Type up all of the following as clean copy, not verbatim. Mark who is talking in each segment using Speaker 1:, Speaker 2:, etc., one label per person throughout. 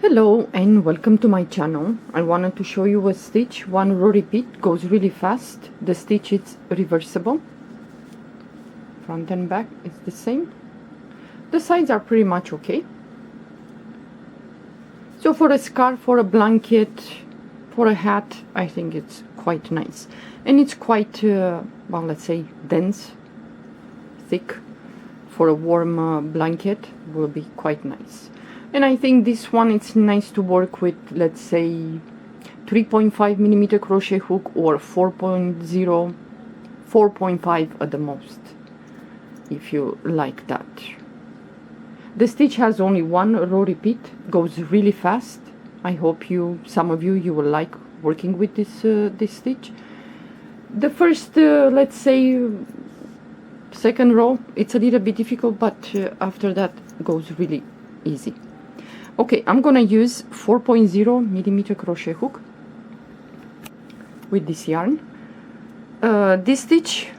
Speaker 1: Hello and welcome to my channel. I wanted to show you a stitch, one row repeat, goes really fast. The stitch is reversible. Front and back is the same. The sides are pretty much okay. So for a scarf, for a blanket, for a hat, I think it's quite nice. And it's quite, well, let's say dense, thick. For a warm blanket will be quite nice. And I think this one, it's nice to work with, let's say 3.5mm crochet hook or 4.0, 4.5 at the most, if you like that. The stitch has only one row repeat, goes really fast. I hope some of you will like working with this stitch. The first, let's say, second row, it's a little bit difficult, but after that goes really easy. Okay, I'm gonna use 4.0mm crochet hook with this yarn. This stitch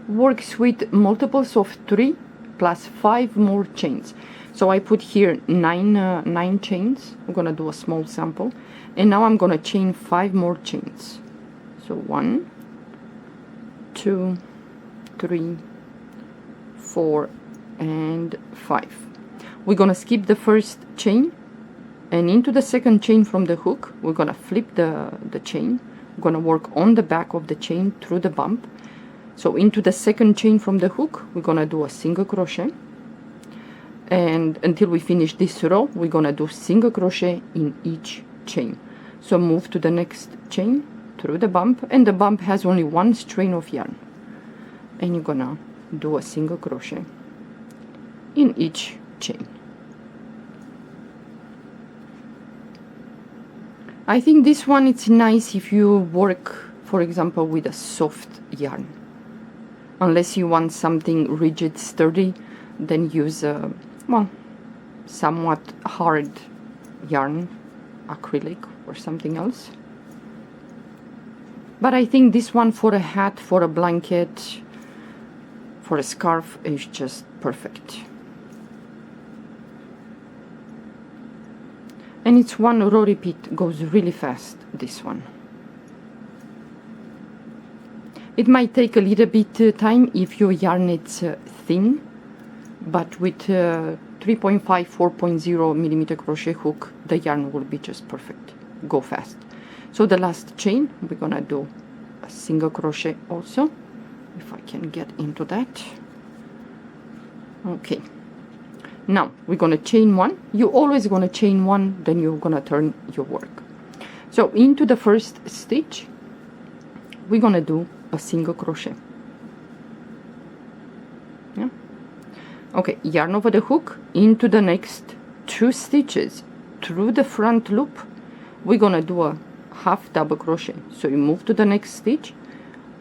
Speaker 1: works with multiples of 3 plus 5 more chains. So I put here 9 chains. I'm gonna do a small sample, and now I'm gonna chain 5 more chains. So 1, 2, 3, 4, and 5. We're gonna skip the first chain, and into the second chain from the hook we're gonna flip the chain. We're gonna work on the back of the chain through the bump. So into the second chain from the hook we're gonna do a single crochet, and until we finish this row we're gonna do single crochet in each chain. So move to the next chain through the bump, and the bump has only one strain of yarn, and you're gonna do a single crochet in each chain. I think this one, it's nice if you work, for example, with a soft yarn. Unless you want something rigid, sturdy, then use a, well, somewhat hard yarn, acrylic or something else. But I think this one for a hat, for a blanket, for a scarf is just perfect. And it's one row repeat, goes really fast, this one. It might take a little bit time if your yarn is thin, but with 3.5, 4.0mm crochet hook, the yarn will be just perfect, go fast. So the last chain, we're gonna do a single crochet also, if I can get into that. Okay. Now we're gonna chain 1. You're always gonna chain 1, then you're gonna turn your work. So into the first stitch we're gonna do a single crochet. Yeah. Okay, yarn over the hook into the next 2 stitches through the front loop. We're gonna do a half double crochet. So you move to the next stitch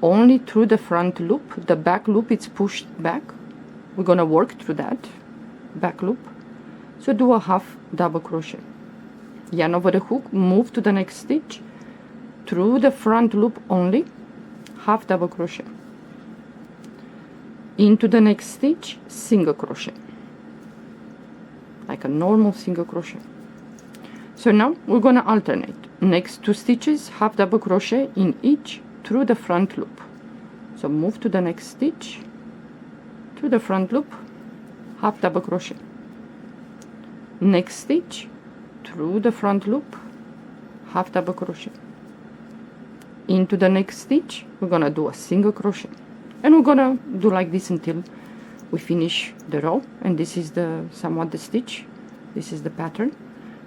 Speaker 1: only through the front loop. The back loop is pushed back. We're gonna work through that back loop. So do a half double crochet, yarn over the hook, move to the next stitch through the front loop only, half double crochet, into the next stitch, single crochet, like a normal single crochet. So now we're gonna alternate next 2 stitches, half double crochet in each through the front loop. So move to the next stitch through the front loop, half double crochet, next stitch through the front loop, half double crochet, into the next stitch we're gonna do a single crochet, and we're gonna do like this until we finish the row. And this is somewhat the stitch, this is the pattern.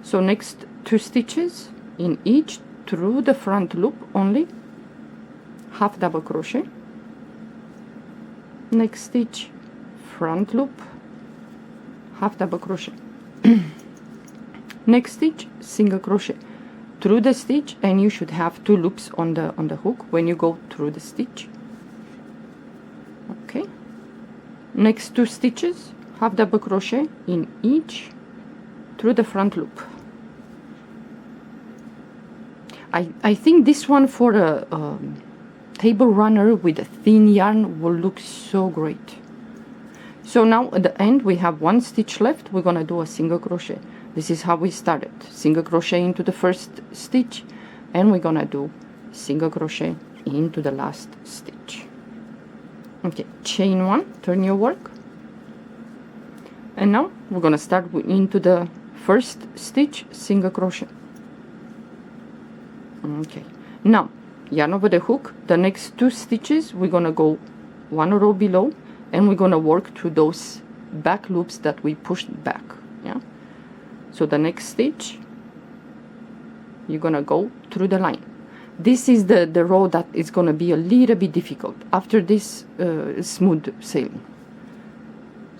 Speaker 1: So next 2 stitches in each through the front loop only, half double crochet, next stitch front loop, half double crochet, next stitch single crochet through the stitch, and you should have 2 loops on the hook when you go through the stitch. Okay, next 2 stitches, half double crochet in each through the front loop. I think this one for a table runner with a thin yarn will look so great. So now at the end we have 1 stitch left. We're gonna do a single crochet. This is how we started. Single crochet into the first stitch, and we're gonna do single crochet into the last stitch. Okay, chain 1, turn your work, and now we're gonna start into the first stitch, single crochet. Okay, now yarn over the hook. The next 2 stitches we're gonna go 1 row below, and we're gonna work through those back loops that we pushed back. Yeah, so the next stitch you're gonna go through the line. This is the row that is gonna be a little bit difficult. After this, smooth sailing.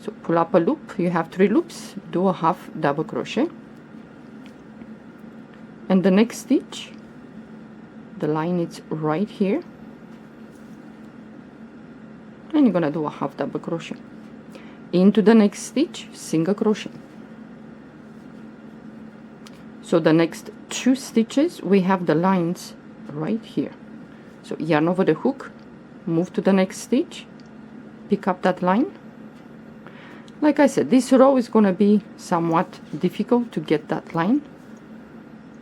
Speaker 1: So pull up a loop. You have 3 loops. Do a half double crochet, and the next stitch, the line is right here, and you're gonna do a half double crochet into the next stitch, single crochet. So the next 2 stitches we have the lines right here. So yarn over the hook, move to the next stitch, pick up that line. Like I said, this row is gonna be somewhat difficult to get that line,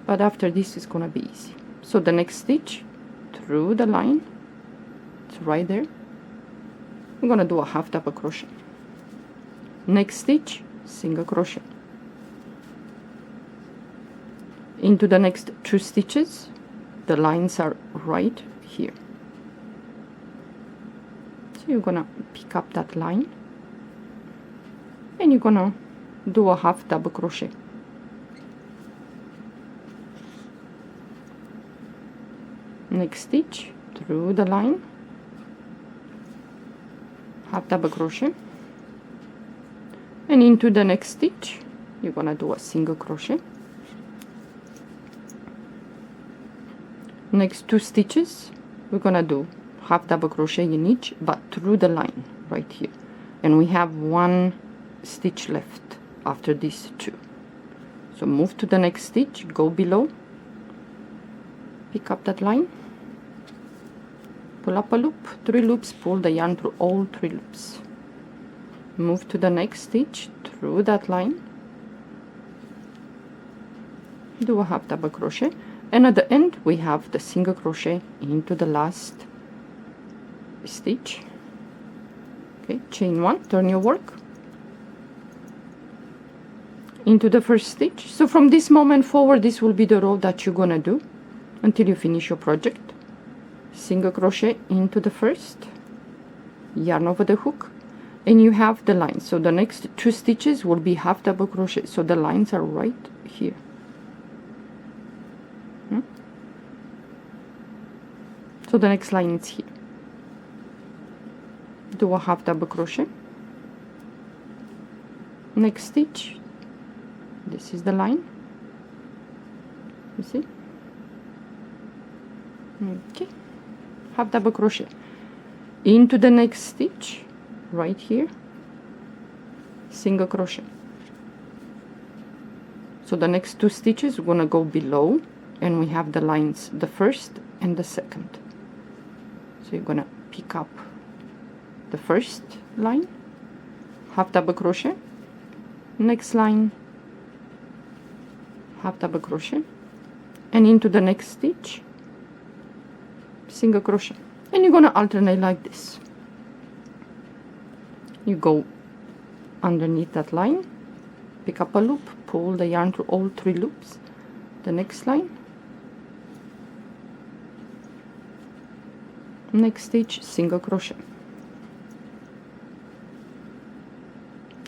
Speaker 1: but after this it's gonna be easy. So the next stitch through the line, it's right there. I'm gonna do a half double crochet. Next stitch, single crochet. Into the next 2 stitches, the lines are right here. So you're gonna pick up that line, and you're gonna do a half double crochet. Next stitch through the line, half double crochet, and into the next stitch you're gonna do a single crochet. Next 2 stitches we're gonna do half double crochet in each, but through the line right here, and we have 1 stitch left after these 2. So move to the next stitch, go below, pick up that line, pull up a loop, 3 loops, pull the yarn through all 3 loops, move to the next stitch through that line, do a half double crochet, and at the end we have the single crochet into the last stitch. Okay, chain 1, turn your work into the first stitch. So from this moment forward, this will be the row that you're gonna do until you finish your project. Single crochet into the first, yarn over the hook, and you have the lines. So the next 2 stitches will be half double crochet, so the lines are right here. So the next line is here. Do a half double crochet. Next stitch, this is the line, you see. Okay, half double crochet into the next stitch right here, single crochet. So the next 2 stitches we're gonna go below, and we have the lines, the first and the second. So you're gonna pick up the first line, half double crochet, next line, half double crochet, and into the next stitch, single crochet, and you're gonna alternate like this. You go underneath that line, pick up a loop, pull the yarn through all 3 loops, the next line, next stitch, single crochet.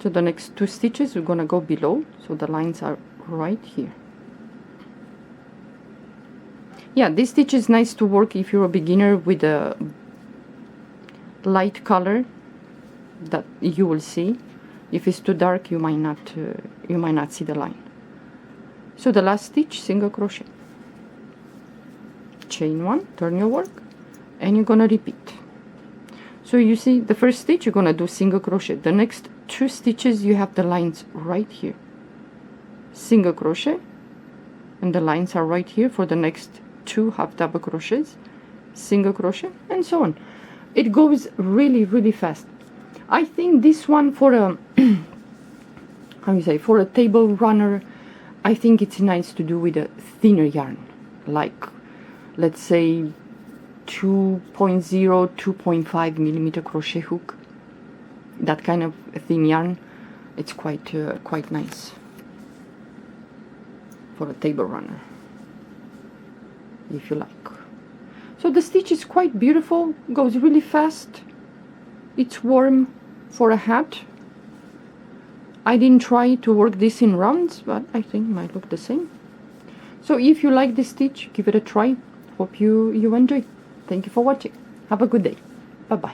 Speaker 1: So the next 2 stitches we're gonna go below, so the lines are right here. Yeah, this stitch is nice to work if you're a beginner with a light color that you will see. If it's too dark, you might not see the line. So the last stitch, single crochet, chain 1, turn your work, and you're gonna repeat. So you see the first stitch you're gonna do single crochet, the next 2 stitches you have the lines right here, single crochet, and the lines are right here for the next 2 half double crochets, single crochet, and so on. It goes really fast. I think this one for a how you say, for a table runner I think it's nice to do with a thinner yarn, like let's say 2.0, 2.5 millimeter crochet hook. That kind of thin yarn, it's quite nice for a table runner, if you like. So the stitch is quite beautiful, goes really fast. It's warm for a hat. I didn't try to work this in rounds, but I think it might look the same. So if you like this stitch, give it a try. Hope you enjoy. Thank you for watching. Have a good day. Bye bye.